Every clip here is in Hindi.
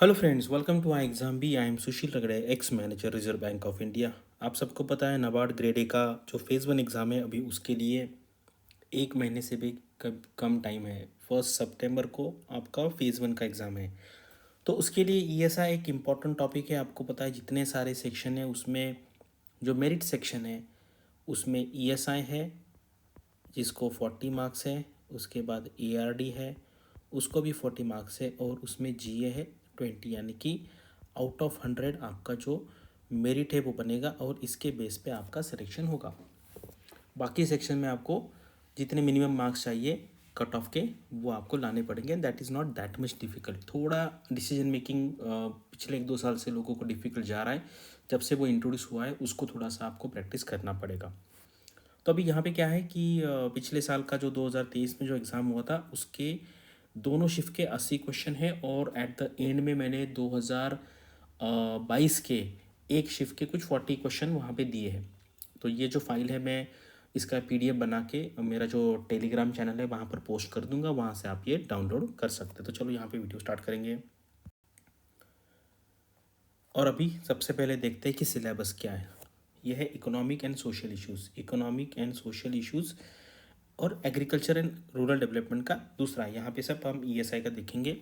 Hello friends, welcome to I exam B. I am Sushil Ragade, ex manager Reserve Bank of India. आप सबको पता है नाबार्ड ग्रेड ए का जो फेज़ 1 एग्ज़ाम है, अभी उसके लिए एक महीने से भी कम टाइम है। 1 सितंबर को आपका फेज़ 1 का एग्ज़ाम है। तो उसके लिए ईएसआई एक इम्पॉर्टेंट टॉपिक है। आपको पता है जितने सारे सेक्शन है उसमें जो मेरिट सेक्शन है उसमें ईएसआई है जिसको 40 मार्क्स है। उसके बाद एआरडी है, उसको भी 40 मार्क्स है। और उसमें जीए है 20, यानी कि आउट ऑफ 100 आपका जो मेरिट है वो बनेगा और इसके बेस पे आपका सिलेक्शन होगा। बाकी सेक्शन में आपको जितने मिनिमम मार्क्स चाहिए कट ऑफ के वो आपको लाने पड़ेंगे। That is not that much difficult. थोड़ा डिसीजन मेकिंग पिछले 1-2 साल से लोगों को डिफ़िकल्ट जा रहा है। जब से वो इंट्रोड्यूस हुआ है उसको थोड़ा सा आपको प्रैक्टिस करना पड़ेगा। तो अभी यहाँ पे क्या है कि पिछले साल का जो 2023 में जो एग्ज़ाम हुआ था उसके दोनों शिफ्ट के 80 क्वेश्चन है और एट द एंड में मैंने 2022 के एक शिफ्ट के कुछ 40 क्वेश्चन वहाँ पे दिए हैं। तो ये जो फाइल है मैं इसका पीडीएफ बना के मेरा जो टेलीग्राम चैनल है वहाँ पर पोस्ट कर दूंगा, वहाँ से आप ये डाउनलोड कर सकते हैं। तो चलो यहाँ पे वीडियो स्टार्ट करेंगे। और अभी सबसे पहले देखते हैं कि सिलेबस क्या है। यह है economic and social issues, economic and social issues और एग्रीकल्चर एंड रूरल डेवलपमेंट का दूसरा है। यहाँ पे सब हम ईएसआई का देखेंगे।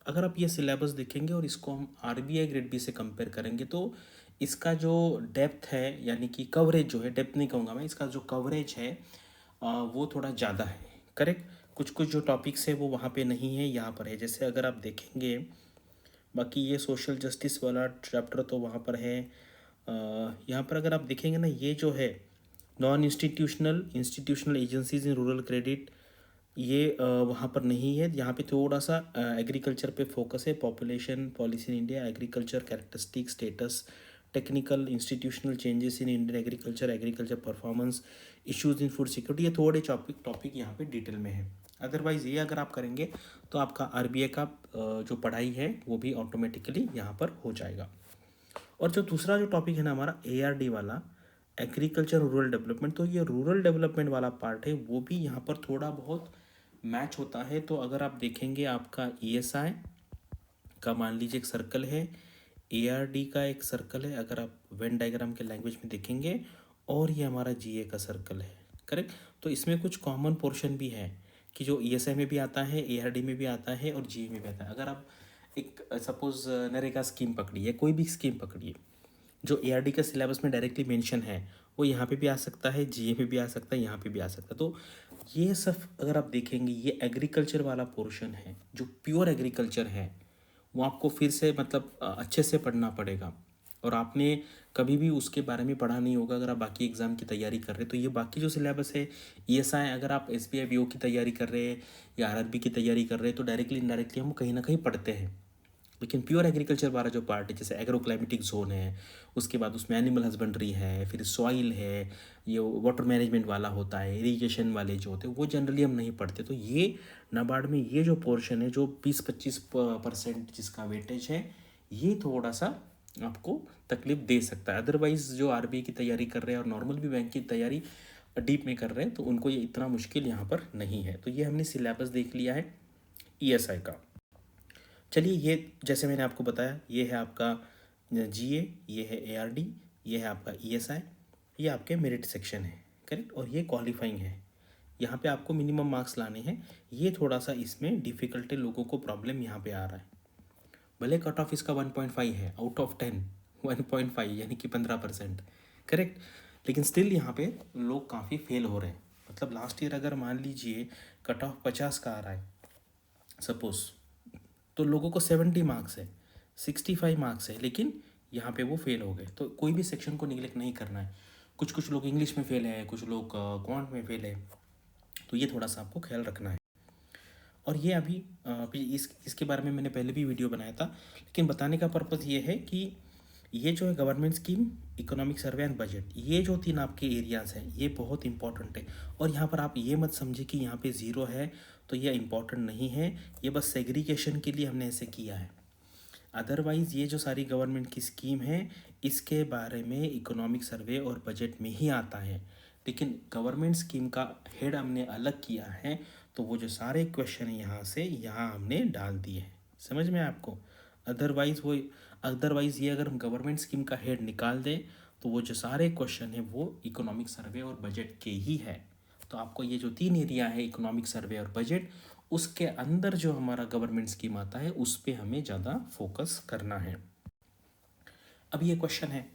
अगर आप ये सिलेबस देखेंगे और इसको हम आरबीआई ग्रेड बी से कंपेयर करेंगे तो इसका जो डेप्थ है, यानी कि कवरेज जो है, डेप्थ नहीं कहूँगा मैं, इसका जो कवरेज है वो थोड़ा ज़्यादा है। करेक्ट। कुछ कुछ जो टॉपिक्स है वो वहाँ पे नहीं है, यहाँ पर है। जैसे अगर आप देखेंगे, बाकी ये सोशल जस्टिस वाला चैप्टर तो वहाँ पर है। यहाँ पर अगर आप देखेंगे ना, ये जो है non institutional institutional agencies in rural credit, ये वहाँ पर नहीं है। यहाँ पे थोड़ा सा एग्रीकल्चर पे फोकस है। Population policy in India, agriculture characteristic status, technical institutional changes in Indian agriculture, agriculture performance, issues in food security, ये थोड़े टॉपिक यहाँ पे डिटेल में है। अदरवाइज ये अगर आप करेंगे तो आपका आरबीआई का जो पढ़ाई है वो भी ऑटोमेटिकली यहाँ पर हो जाएगा। और जो दूसरा जो टॉपिक है ना हमारा एआरडी वाला, एग्रीकल्चर रूरल डेवलपमेंट, तो ये रूरल डेवलपमेंट वाला पार्ट है वो भी यहाँ पर थोड़ा बहुत मैच होता है। तो अगर आप देखेंगे आपका ईएसआई का मान लीजिए एक सर्कल है, एआरडी का एक सर्कल है अगर आप वेन डायग्राम के लैंग्वेज में देखेंगे, और ये हमारा जीए का सर्कल है। करेक्ट। तो इसमें कुछ कॉमन पोर्शन भी है कि जो ईएसआई में भी आता है, एआरडी में भी आता है और जीए में भी आता है। अगर आप एक सपोज नरेगा स्कीम पकड़िए, कोई भी स्कीम पकड़िए, जो एआरडी का सिलेबस में डायरेक्टली मेंशन है वो यहाँ पे भी आ सकता है, जीए में भी आ सकता है, यहाँ पे भी आ सकता है। तो ये सब अगर आप देखेंगे, ये एग्रीकल्चर वाला पोर्शन है जो प्योर एग्रीकल्चर है, वो आपको फिर से मतलब अच्छे से पढ़ना पड़ेगा। और आपने कभी भी उसके बारे में पढ़ा नहीं होगा अगर आप बाकी एग्ज़ाम की तैयारी कर रहे हैं। तो ये बाकी जो सिलेबस है ईएसआई, अगर आप एसबीआई बीओ की तैयारी कर रहे हैं या आरआरबी की तैयारी कर रहे हैं तो डायरेक्टली इनडायरेक्टली हम कहीं ना कहीं पढ़ते हैं। लेकिन प्योर एग्रीकल्चर वाला जो पार्ट है, जैसे एग्रो क्लाइमेटिक जोन है, उसके बाद उसमें एनिमल हस्बेंड्री है, फिर सॉइल है, ये वाटर मैनेजमेंट वाला होता है, इरीगेशन वाले जो होते हैं वो जनरली हम नहीं पढ़ते। तो ये नाबार्ड में ये जो पोर्शन है जो 20-25% जिसका वेटेज है, ये थोड़ा सा आपको तकलीफ दे सकता है। अदरवाइज जो आरबीआई की तैयारी कर रहे हैं और नॉर्मल भी बैंक की तैयारी डीप में कर रहे हैं तो उनको ये इतना मुश्किल यहाँ पर नहीं है। तो ये हमने सिलेबस देख लिया है ईएसआई का। चलिए, ये जैसे मैंने आपको बताया, ये है आपका जीए, ये है एआरडी, ये है आपका ईएसआई, ये आपके मेरिट सेक्शन है। करेक्ट। और ये क्वालिफाइंग है। यहाँ पे आपको मिनिमम मार्क्स लाने हैं। ये थोड़ा सा इसमें डिफ़िकल्ट है, लोगों को प्रॉब्लम यहाँ पे आ रहा है। भले कट ऑफ इसका 1.5 है आउट ऑफ 10, 1.5 यानी कि 15%। करेक्ट। लेकिन स्टिल यहाँ पे लोग काफ़ी फेल हो रहे हैं। मतलब लास्ट ईयर अगर मान लीजिए कट ऑफ 50 का आ रहा है सपोज, तो लोगों को 70 मार्क्स है, 65 मार्क्स है, लेकिन यहाँ पे वो फेल हो गए। तो कोई भी सेक्शन को निगलेक्ट नहीं करना है। कुछ कुछ लोग इंग्लिश में फेल है, कुछ लोग क्वांट में फेल है, तो ये थोड़ा सा आपको ख्याल रखना है। और ये अभी इसके बारे में मैंने पहले भी वीडियो बनाया था, लेकिन बताने का पर्पज़ ये है कि ये जो है government scheme, economic survey and budget, ये जो 3 आपके एरियाज़ हैं ये बहुत इंपॉर्टेंट है। और यहाँ पर आप ये मत समझे कि यहाँ पे ज़ीरो है तो ये इम्पॉर्टेंट नहीं है, ये बस सेग्रीगेशन के लिए हमने ऐसे किया है। अदरवाइज़ ये जो सारी गवर्नमेंट की स्कीम है इसके बारे में इकोनॉमिक सर्वे और बजट में ही आता है, लेकिन गवर्नमेंट स्कीम का हेड हमने अलग किया है। तो वो जो सारे क्वेश्चन हैं यहाँ से यहाँ हमने डाल दिए हैं। समझ में आपको? अदरवाइज़ ये अगर हम गवर्नमेंट स्कीम का हेड निकाल दें तो वो जो सारे क्वेश्चन है वो इकोनॉमिक सर्वे और बजट के ही है। तो आपको ये जो 3 एरिया है, इकोनॉमिक सर्वे और बजट, उसके अंदर जो हमारा गवर्नमेंट स्कीम आता है उस पर हमें ज़्यादा फोकस करना है। अब ये क्वेश्चन है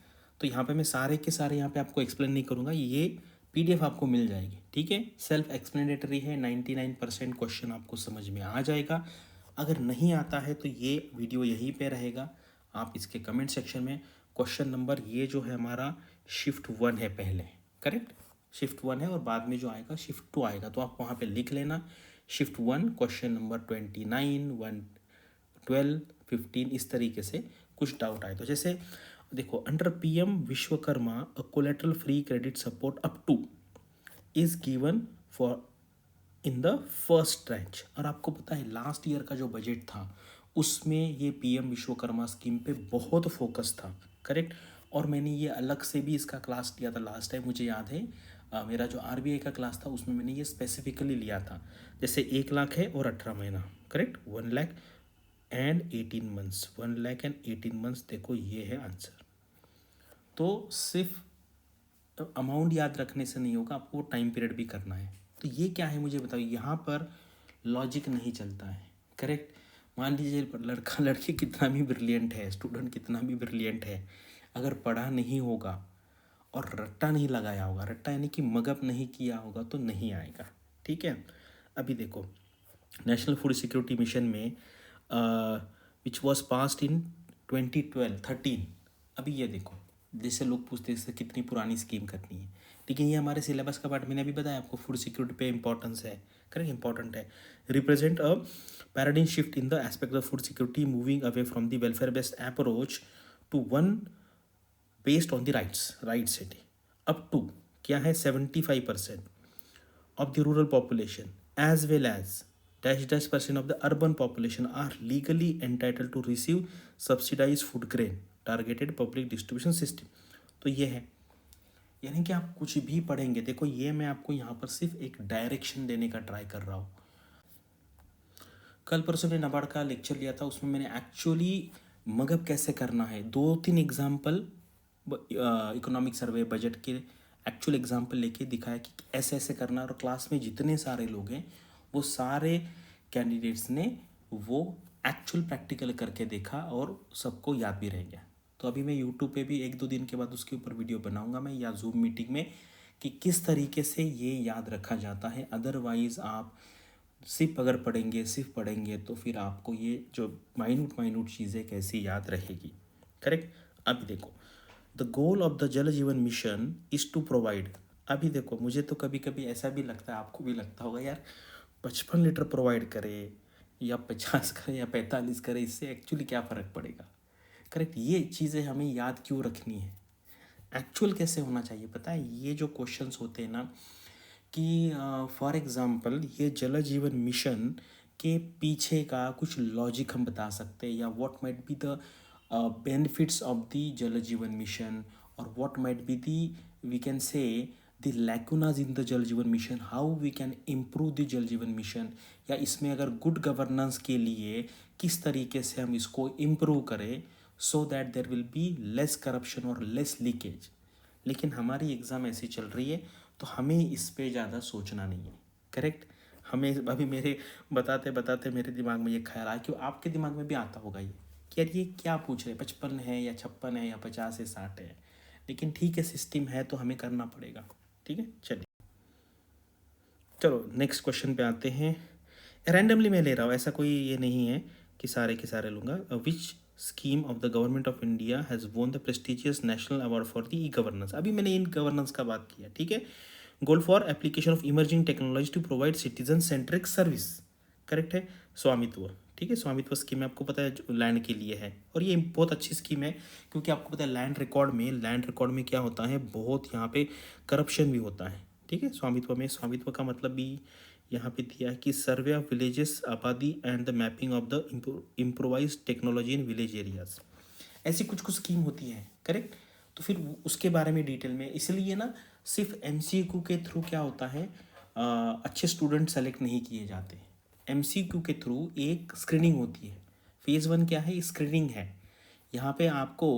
तो यहाँ पे मैं सारे के सारे यहाँ पे आपको एक्सप्लेन नहीं करूँगा, ये पीडीएफ आपको मिल जाएगी, ठीक है। सेल्फ एक्सप्लेनेटरी है, 99% क्वेश्चन आपको समझ में आ जाएगा। अगर नहीं आता है तो ये वीडियो यहीं पे रहेगा, आप इसके कमेंट सेक्शन में क्वेश्चन नंबर, ये जो है हमारा शिफ्ट 1 है पहले, करेक्ट, शिफ्ट 1 है और बाद में जो आएगा शिफ्ट 2 आएगा, तो आप वहाँ पे लिख लेना शिफ्ट 1 क्वेश्चन नंबर 29, 1, 12, 15, इस तरीके से कुछ डाउट आए तो जैसे देखो, under PM Vishwakarma a collateral free credit support up two is given for in the first trench. और आपको पता है लास्ट ईयर का जो बजट था उसमें ये पीएम विश्वकर्मा स्कीम पे बहुत फोकस था, करेक्ट। और मैंने ये अलग से भी इसका क्लास लिया था लास्ट टाइम, मुझे याद है मेरा जो आरबीआई का क्लास था उसमें मैंने ये स्पेसिफिकली लिया था। जैसे 1 लाख है और 18 महीना, correct, 1 lakh and 18 months, 1 lakh and 18 months, देखो ये है आंसर। तो सिर्फ अमाउंट याद रखने से नहीं होगा, आपको टाइम पीरियड भी करना है। तो ये क्या है मुझे बताओ, यहाँ पर लॉजिक नहीं चलता है, करेक्ट। मान लीजिए लड़का लड़की कितना भी ब्रिलियंट है, स्टूडेंट कितना भी ब्रिलियंट है, अगर पढ़ा नहीं होगा और रट्टा नहीं लगाया होगा, रट्टा यानी कि मगअप नहीं किया होगा, तो नहीं आएगा, ठीक है। अभी देखो, नेशनल फूड सिक्योरिटी मिशन में विच वॉज पास्ड इन 2012-13, अभी ये देखो, जैसे लोग पूछते हैं कितनी पुरानी स्कीम करनी है, लेकिन ये हमारे सिलेबस का पार्ट, मैंने अभी बताया आपको फूड सिक्योरिटी पे इंपॉर्टेंस है, करेक्ट, इंपॉर्टेंट है। Represent a paradigm shift in the aspect of food security, moving away from the welfare based approach to one based on the right setting. Up to क्या है 75% of the rural population as well as -% of the urban population are legally entitled to receive subsidized food grain targeted public distribution system। तो ये है, यानी कि आप कुछ भी पढ़ेंगे, देखो ये मैं आपको यहाँ पर सिर्फ एक डायरेक्शन देने का ट्राई कर रहा हूँ। कल परसों ने नाबार्ड का लेक्चर लिया था, उसमें मैंने एक्चुअली मगअप कैसे करना है 2-3 एग्जाम्पल इकोनॉमिक सर्वे बजट के एक्चुअल एग्जाम्पल लेके दिखाया कि ऐसे ऐसे करना, और क्लास में जितने सारे लोग हैं वो सारे कैंडिडेट्स ने वो एक्चुअल प्रैक्टिकल करके देखा और सबको याद भी रह गया। तो अभी मैं यूट्यूब पे भी 1-2 दिन के बाद उसके ऊपर वीडियो बनाऊंगा मैं, या जूम मीटिंग में, कि किस तरीके से ये याद रखा जाता है। अदरवाइज़ आप सिर्फ पढ़ेंगे तो फिर आपको ये जो माइन्यूट चीज़ें कैसी याद रहेगी, करेक्ट। अभी देखो, the goal of the Jal Jeevan mission is to provide, अभी देखो मुझे तो कभी कभी ऐसा भी लगता है, आपको भी लगता होगा यार 55 लीटर प्रोवाइड करे या 50 करे या 45 करे, इससे एक्चुअली क्या फ़र्क पड़ेगा, करेक्ट। ये चीज़ें हमें याद क्यों रखनी है, एक्चुअल कैसे होना चाहिए पता है। ये जो क्वेश्चंस होते हैं ना कि फॉर एग्ज़ाम्पल ये जल जीवन मिशन के पीछे का कुछ लॉजिक हम बता सकते हैं, या what might be the benefits of the Jal Jeevan mission, और what might be the we can say the lacunas in the Jal Jeevan mission, how we can improve the Jal Jeevan mission, या इसमें अगर गुड गवर्नेंस के लिए किस तरीके से हम इसको इम्प्रूव करें so that there will be less corruption और लेस लीकेज। लेकिन हमारी एग्ज़ाम ऐसी चल रही है तो हमें इस पे ज़्यादा सोचना नहीं है, करेक्ट। हमें अभी मेरे बताते बताते मेरे दिमाग में ये ख्याल आया, क्यों आपके दिमाग में भी आता होगा ये कि यार ये क्या पूछ रहे, 55 है या 56 है या 50 है 60 है, लेकिन ठीक है सिस्टम है तो हमें करना पड़ेगा, ठीक है। चलिए चलो नेक्स्ट क्वेश्चन पे आते हैं। रैंडमली मैं ले रहा हूँ, ऐसा कोई ये नहीं है कि सारे के सारे लूँगा। Which scheme of the Government of India has won the prestigious national award for the e governance, अभी मैंने इन गवर्नेंस का बात किया, ठीक है। Goal for application of emerging technology to provide citizen centric service, correct है। स्वामित्व, ठीक है, स्वामित्व स्कीम आपको पता है लैंड के लिए है, और ये बहुत अच्छी स्कीम है क्योंकि आपको पता है लैंड रिकॉर्ड में क्या होता है, बहुत यहाँ पे करप्शन भी होता है, ठीक है। स्वामित्व का मतलब भी यहाँ पे दिया है कि सर्वे ऑफ विलेजेस आबादी and the mapping of the improvise technology in village areas, ऐसी कुछ कुछ स्कीम होती है, करेक्ट। तो फिर उसके बारे में डिटेल में, इसलिए ना सिर्फ एमसीक्यू के थ्रू क्या होता है, अच्छे स्टूडेंट सेलेक्ट नहीं किए जाते। एमसीक्यू के थ्रू एक स्क्रीनिंग होती है, फेज़ 1 क्या है, स्क्रीनिंग है। यहाँ पे आपको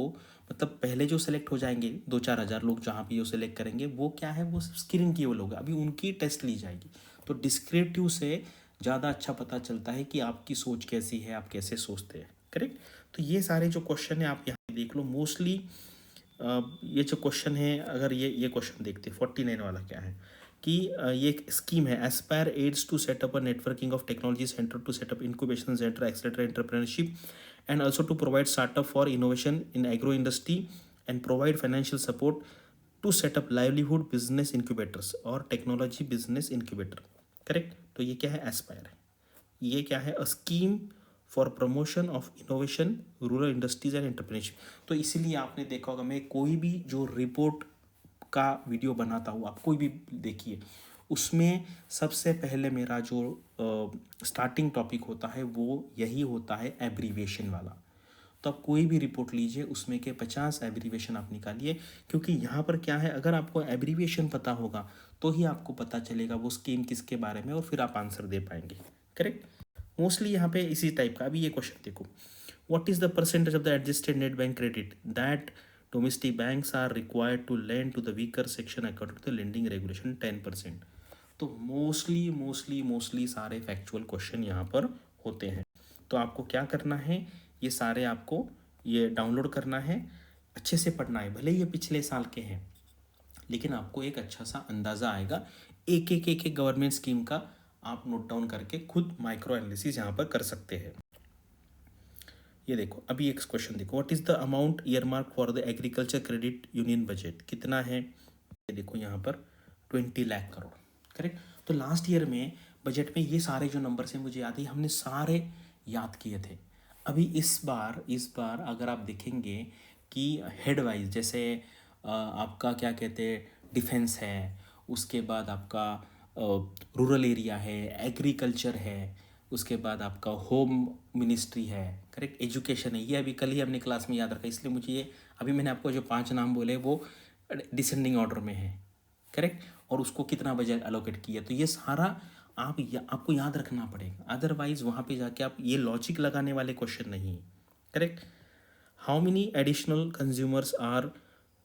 मतलब पहले जो सेलेक्ट हो जाएंगे 2-4 हज़ार लोग जहाँ पे जो सेलेक्ट करेंगे वो क्या है, वो स्क्रीनिंग किए हुए लोग हैं, अभी उनकी टेस्ट ली जाएगी। तो डिस्क्रिप्टिव से ज़्यादा अच्छा पता चलता है कि आपकी सोच कैसी है, आप कैसे सोचते हैं। करेक्ट। तो ये सारे जो क्वेश्चन है आप यहाँ पे देख लो। मोस्टली ये जो क्वेश्चन है, अगर ये क्वेश्चन देखते हैं 49 वाला क्या है कि ये एक स्कीम है, ASPIRE aids to set up a networking of technology centre to set up incubation centre accelerator entrepreneurship and also to provide startup for innovation in agro industry and provide financial support to set up livelihood business incubators और टेक्नोलॉजी बिजनेस इंक्यूबेटर। करेक्ट। तो ये क्या है, एस्पायर है। ये क्या है, a scheme for promotion of innovation rural industries and entrepreneurship. तो इसीलिए आपने देखा होगा, मैं कोई भी जो रिपोर्ट का वीडियो बनाता हूँ, आप कोई भी देखिए, उसमें सबसे पहले मेरा जो स्टार्टिंग टॉपिक होता है वो यही होता है, एब्रीविएशन वाला। तो आप कोई भी रिपोर्ट लीजिए, उसमें के 50 एब्रीविएशन आप निकालिए, क्योंकि यहाँ पर क्या है, अगर आपको एब्रीविएशन पता होगा तो ही आपको पता चलेगा वो स्कीम किसके बारे में, और फिर आप आंसर दे पाएंगे। करेक्ट। मोस्टली यहाँ पे इसी टाइप का। अभी ये क्वेश्चन देखो, what is the percentage of the adjusted net bank credit that domestic banks are required to lend to the weaker section according to the lending regulation 10%। तो मोस्टली मोस्टली मोस्टली सारे फैक्चुअल क्वेश्चन यहाँ पर होते हैं। तो आपको क्या करना है, ये सारे आपको ये डाउनलोड करना है, अच्छे से पढ़ना है। भले ये पिछले साल के हैं, लेकिन आपको एक अच्छा सा अंदाज़ा आएगा। एक एक गवर्नमेंट स्कीम का आप नोट डाउन करके खुद माइक्रो एनालिसिस यहाँ पर कर सकते हैं। ये देखो, अभी एक क्वेश्चन देखो, what is the amount earmark for the agriculture credit union budget, कितना है। ये देखो यहाँ पर 20 लाख करोड़। करेक्ट। तो लास्ट ईयर में बजट में ये सारे जो नंबर हैं मुझे याद है, हमने सारे याद किए थे। अभी इस बार अगर आप देखेंगे कि हेड वाइज, जैसे आपका क्या कहते हैं, डिफेंस है, उसके बाद आपका रूरल एरिया है, एग्रीकल्चर है, उसके बाद आपका होम मिनिस्ट्री है, करेक्ट, एजुकेशन है। ये अभी कल ही हमने क्लास में याद रखा, इसलिए मुझे ये अभी मैंने आपको जो 5 नाम बोले वो डिसेंडिंग ऑर्डर में है। करेक्ट। और उसको कितना बजट अलोकेट किया, तो ये सारा आपको याद रखना पड़ेगा, अदरवाइज वहाँ पे जाके आप ये लॉजिक लगाने वाले क्वेश्चन नहीं है। Correct. How many additional consumers are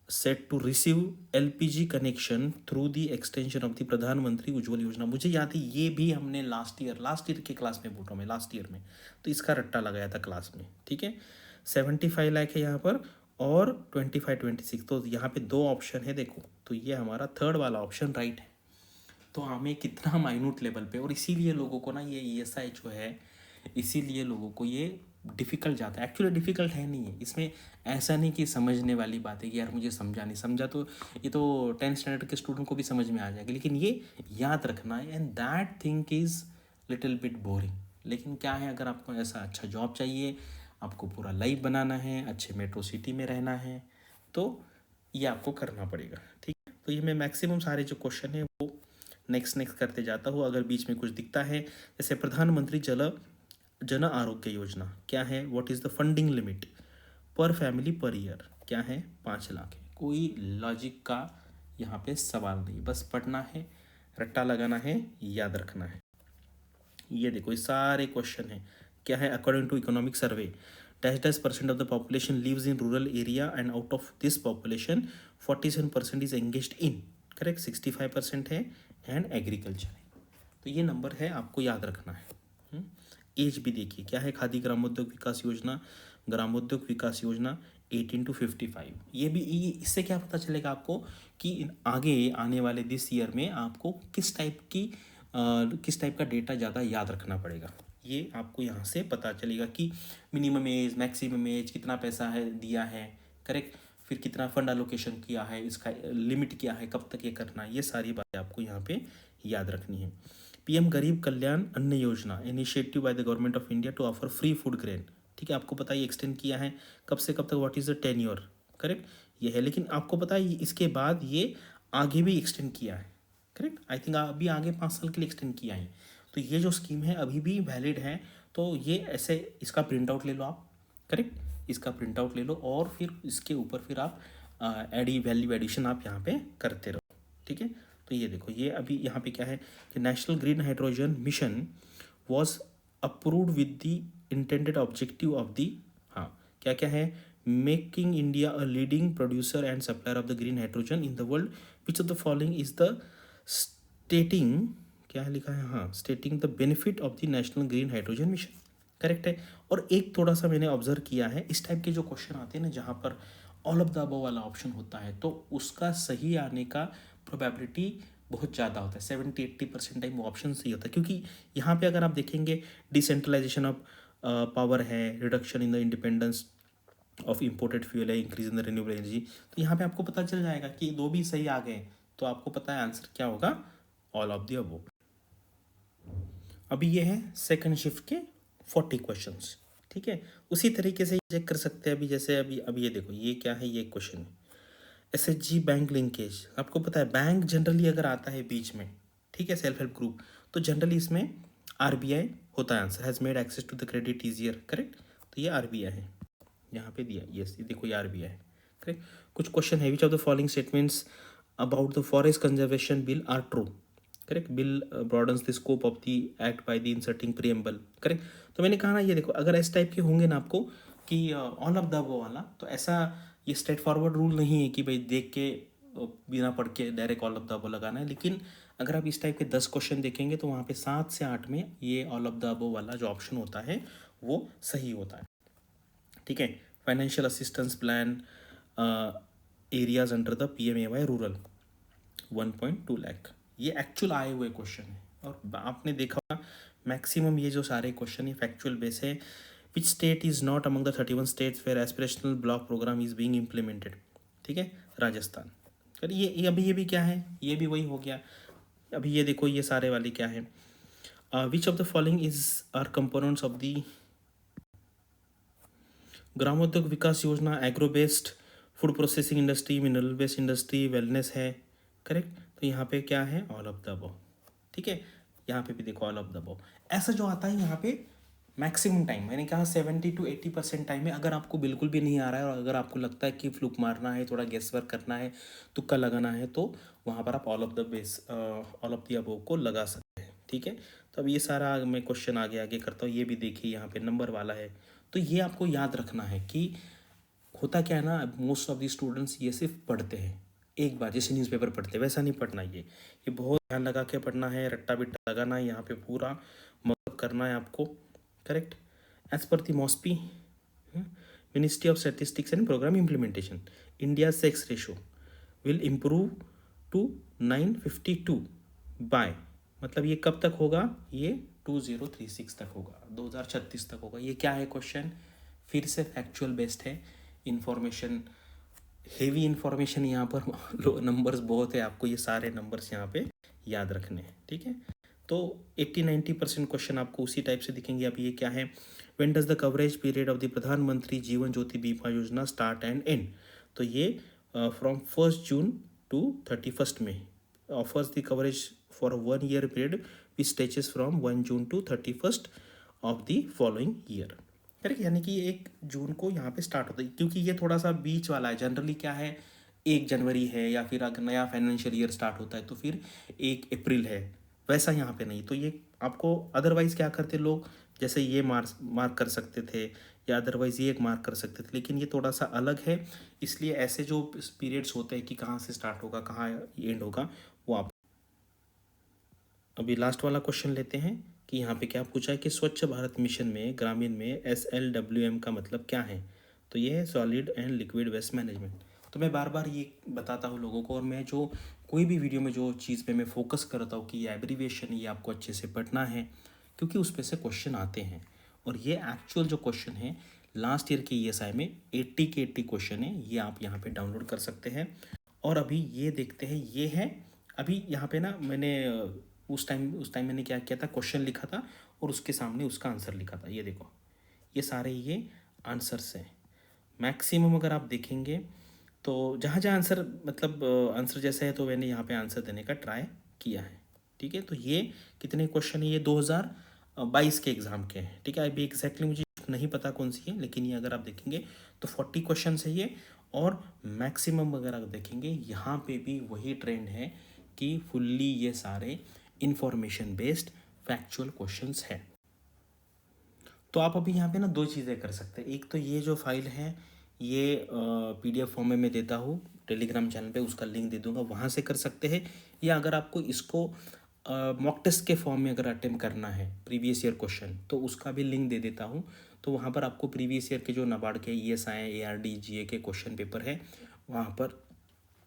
set to receive LPG connection through the extension of the Pradhan Mantri Ujjwala योजना। मुझे याद है ये भी हमने लास्ट ईयर के क्लास में बोल रहा हूँ मैं, लास्ट ईयर में तो इसका रट्टा लगाया था क्लास में। ठीक है। 75 लाख है यहाँ पर और 25-26, तो यहाँ पे 2 ऑप्शन है देखो, तो ये हमारा थर्ड वाला ऑप्शन राइट है। तो हमें कितना माइन्यूट लेवल पे, और इसीलिए लोगों को ना ये ईएसआई जो है, इसीलिए लोगों को ये डिफ़िकल्ट जाता है। एक्चुअली डिफ़िकल्ट है नहीं है इसमें, ऐसा नहीं कि समझने वाली बात है कि यार मुझे समझा नहीं, समझा तो ये तो 10th स्टैंडर्ड के स्टूडेंट को भी समझ में आ जाएगा, लेकिन ये याद रखना है, and that think is little bit boring. लेकिन क्या है, अगर आपको ऐसा अच्छा जॉब चाहिए, आपको पूरा लाइफ बनाना है, अच्छे मेट्रो सिटी में रहना है, तो ये आपको करना पड़ेगा। ठीक है। तो ये मैं मैक्सिमम सारे जो क्वेश्चन है वो नेक्स्ट करते जाता हूँ। अगर बीच में कुछ दिखता है, जैसे प्रधानमंत्री जन आरोग्य योजना क्या है, what is the funding limit पर फैमिली पर ईयर, क्या है, 5 लाख है। कोई लॉजिक का यहाँ पे सवाल नहीं, बस पढ़ना है, रट्टा लगाना है, याद रखना है। ये देखो, ये सारे क्वेश्चन हैं, क्या है, according to economic survey -% of the population lives in rural area and out of this population 47% is engaged in, correct, 65% है एंड एग्रीकल्चर है। तो ये नंबर है, आपको याद रखना है। एज भी देखिए, क्या है, खादी ग्रामोद्योग विकास योजना, ग्रामोद्योग विकास योजना 18 to 55। ये भी इससे क्या पता चलेगा आपको कि आगे आने वाले दिस ईयर में आपको किस टाइप का डेटा ज़्यादा याद रखना पड़ेगा। ये आपको यहाँ से पता चलेगा कि मिनिमम एज, मैक्सिमम एज, कितना पैसा है दिया है, करेक्ट, फिर कितना फंड एलोकेशन किया है, इसका लिमिट क्या है, कब तक ये करना है, ये सारी बातें आपको यहाँ पे याद रखनी है। पीएम गरीब Kalyan Anna Yojana, initiative by the Government of India to offer free food grain. ठीक है, आपको पता है एक्सटेंड किया है कब से कब तक, what is the tenure, correct, ये है। लेकिन आपको पता है इसके बाद ये आगे भी एक्सटेंड किया है, करेक्ट, आई थिंक अभी आगे 5 साल के लिए एक्सटेंड किया है। तो ये जो स्कीम है अभी भी वैलिड है, तो ये ऐसे इसका प्रिंट आउट ले लो आप, करेक्ट, इसका प्रिंट आउट ले लो और फिर इसके ऊपर फिर आप वैल्यू एडिशन आप यहाँ पे करते रहो। ठीक है। तो ये देखो, ये अभी यहाँ पे क्या है कि national green hydrogen mission was approved with the intended objective of the, हाँ क्या क्या है, making India a leading producer and supplier of the green hydrogen in the world, which of the following is the स्टेटिंग, क्या है लिखा है, हाँ stating the benefit of the national green hydrogen mission, correct है। और एक थोड़ा सा मैंने ऑब्जर्व किया है, इस टाइप के जो क्वेश्चन आते हैं ना जहाँ पर ऑल ऑफ द अबव वाला ऑप्शन होता है, तो उसका सही आने का प्रोबेबिलिटी बहुत ज़्यादा होता है, 70-80% टाइम वो ऑप्शन सही होता है, क्योंकि यहाँ पे अगर आप देखेंगे डिसेंट्रलाइजेशन ऑफ पावर है, reduction in the independence of imported fuel है, increase in the renewable energy, तो यहाँ पे आपको पता चल जाएगा कि दो भी सही आ गए, तो आपको पता है आंसर क्या होगा, ऑल ऑफ द अबव। अभी ये है सेकंड शिफ्ट के 40 क्वेश्चंस, ठीक है। उसी तरीके से चेक कर सकते हैं, अभी जैसे अभी ये देखो, ये क्या है, ये क्वेश्चन है एसएचजी बैंक लिंकेज। आपको पता है बैंक जनरली अगर आता है बीच में, ठीक है, सेल्फ हेल्प ग्रुप, तो जनरली इसमें आरबीआई होता है answer, has made access to the credit easier, correct. तो ये आरबीआई है, यहाँ पे दिया, यस ये देखो ये आरबीआई है, करेक्ट। कुछ क्वेश्चन है, which of the following statements about the forest conservation bill are true, correct. Bill broadens the scope of the act by the inserting preamble, correct. तो मैंने कहा ना, ये देखो अगर इस टाइप के होंगे ना आपको कि ऑल ऑफ द वो वाला, तो ऐसा ये स्ट्रेट फॉरवर्ड रूल नहीं है कि भाई देख के बिना पढ़ के direct all of the above लगाना है, लेकिन अगर आप इस टाइप के 10 क्वेश्चन देखेंगे तो वहाँ पे 7 से 8 में ये ऑल ऑफ द अबव वाला जो ऑप्शन होता है वो सही होता है, ठीक है। Financial assistance plan areas under the PMAY rural 1.2 lakh, ये एक्चुअल आए हुए क्वेश्चन है, और आपने देखा होगा मैक्सिमम ये जो सारे क्वेश्चन ये फैक्चुअल बेस है। Which state is not among the 31 states where aspirational block programme is being implemented, ठीक है, राजस्थान। कर ये अभी ये भी क्या है, ये भी वही हो गया। अभी ये देखो ये सारे वाले क्या है, which of the following is are components of the Gramodyog Vikas Yojana, agro based food processing industry, mineral based industry, wellness है, करेक्ट। तो यहाँ पे क्या है, ऑल ऑफ द अबव, ठीक है। यहाँ पे भी देखो ऑल ऑफ द अबव, ऐसा जो आता है यहाँ पे मैक्सिमम टाइम, मैंने कहा 70-80% टाइम में, अगर आपको बिल्कुल भी नहीं आ रहा है और अगर आपको लगता है कि फ्लूक मारना है, थोड़ा गेस वर्क करना है, तुक्का लगाना है, तो वहाँ पर आप ऑल ऑफ द अबव को लगा सकते हैं, ठीक है। तो अब ये सारा मैं क्वेश्चन आगे आगे करता हूँ, ये भी देखिए यहाँ पे नंबर वाला है, तो ये आपको याद रखना है कि होता क्या है ना, मोस्ट ऑफ द स्टूडेंट्स ये सिर्फ पढ़ते हैं एक बार, जैसे न्यूज़पेपर पढ़ते हैं वैसा नहीं पढ़ना, ये बहुत ध्यान लगा के पढ़ना है, रट्टा बिट्टा लगाना है, यहाँ पे पूरा मतलब करना है आपको, correct. As per the MOSPI ministry of statistics and programme implementation, India sex ratio will improve to 952 by, मतलब ये कब तक होगा, ये 2036 तक होगा, 2036 तक होगा। ये क्या है क्वेश्चन, फिर से फैक्चुअल बेस्ड है, इंफॉर्मेशन हेवी इंफॉर्मेशन यहाँ पर नंबर्स बहुत है, आपको ये सारे नंबर्स यहाँ पे याद रखने हैं, ठीक है। तो 80-90% क्वेश्चन आपको उसी टाइप से दिखेंगे। अभी ये क्या है, when does the coverage period of the प्रधानमंत्री जीवन ज्योति बीमा योजना स्टार्ट एंड एंड, तो ये from 1 June to 31 May offers the coverage for 1 year period which stretches from 1 June to 31 of the following year, correct. यानी कि 1 जून को यहाँ पे स्टार्ट होता है, क्योंकि ये थोड़ा सा बीच वाला है, जनरली क्या है 1 जनवरी है, या फिर अगर नया फाइनेंशियल ईयर स्टार्ट होता है तो फिर 1 अप्रैल है, वैसा यहाँ पे नहीं। तो ये आपको अदरवाइज़ क्या करते लोग, जैसे ये मार्क कर सकते थे, या अदरवाइज़ ये एक मार्क कर सकते थे, लेकिन ये थोड़ा सा अलग है, इसलिए ऐसे जो पीरियड्स होते हैं कि कहाँ से स्टार्ट होगा कहाँ एंड होगा वो आप। अभी लास्ट वाला क्वेश्चन लेते हैं कि यहाँ पे क्या पूछा है कि स्वच्छ भारत मिशन में ग्रामीण में SLWM का मतलब क्या है, तो ये है solid and liquid waste management. तो मैं बार बार ये बताता हूँ लोगों को, और मैं जो कोई भी वीडियो में जो चीज़ पे मैं फोकस करता हूँ कि ये एब्रीविएशन, ये आपको अच्छे से पढ़ना है, क्योंकि उस पे से क्वेश्चन आते हैं, और ये एक्चुअल जो क्वेश्चन है लास्ट ईयर के ESI में 80 के 80 क्वेश्चन है, ये आप यहाँ पे डाउनलोड कर सकते हैं। और अभी ये देखते हैं, ये है अभी यहाँ पे ना, मैंने उस टाइम मैंने क्या किया था, क्वेश्चन लिखा था और उसके सामने उसका आंसर लिखा था। ये देखो ये सारे ये आंसर्स हैं, मैक्सिमम अगर आप देखेंगे तो जहाँ जहाँ आंसर मतलब आंसर जैसा है, तो मैंने यहाँ पे आंसर देने का ट्राई किया है, ठीक है। तो ये कितने क्वेश्चन है, ये 2022 के एग्ज़ाम के हैं, ठीक है। अभी एग्जैक्टली मुझे नहीं पता कौन सी है, लेकिन ये अगर आप देखेंगे तो 40 क्वेश्चन है ये, और मैक्सिमम अगर आप देखेंगे यहाँ पे भी वही ट्रेंड है कि फुल्ली ये सारे इंफॉर्मेशन बेस्ड फैक्चुअल क्वेश्चंस है। तो आप अभी यहाँ पे ना दो चीज़ें कर सकते हैं। एक तो ये जो फाइल है ये पीडीएफ फॉर्म में मैं देता हूँ टेलीग्राम चैनल पे, उसका लिंक दे दूंगा, वहाँ से कर सकते हैं। या अगर आपको इसको मॉक टेस्ट के फॉर्म में अगर अटेम्प्ट करना है प्रीवियस ईयर क्वेश्चन, तो उसका भी लिंक दे देता हूँ। तो वहाँ पर आपको प्रीवियस ईयर के जो नाबार्ड के ईएसआई एआरडी जीए के क्वेश्चन पेपर है वहाँ पर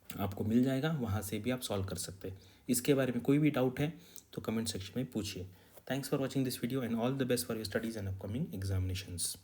आपको मिल जाएगा, वहाँ से भी आप सॉल्व कर सकते हैं। इसके बारे में कोई भी डाउट है तो कमेंट सेक्शन में पूछिए। Thanks for watching this video and all the best for your studies and upcoming examinations.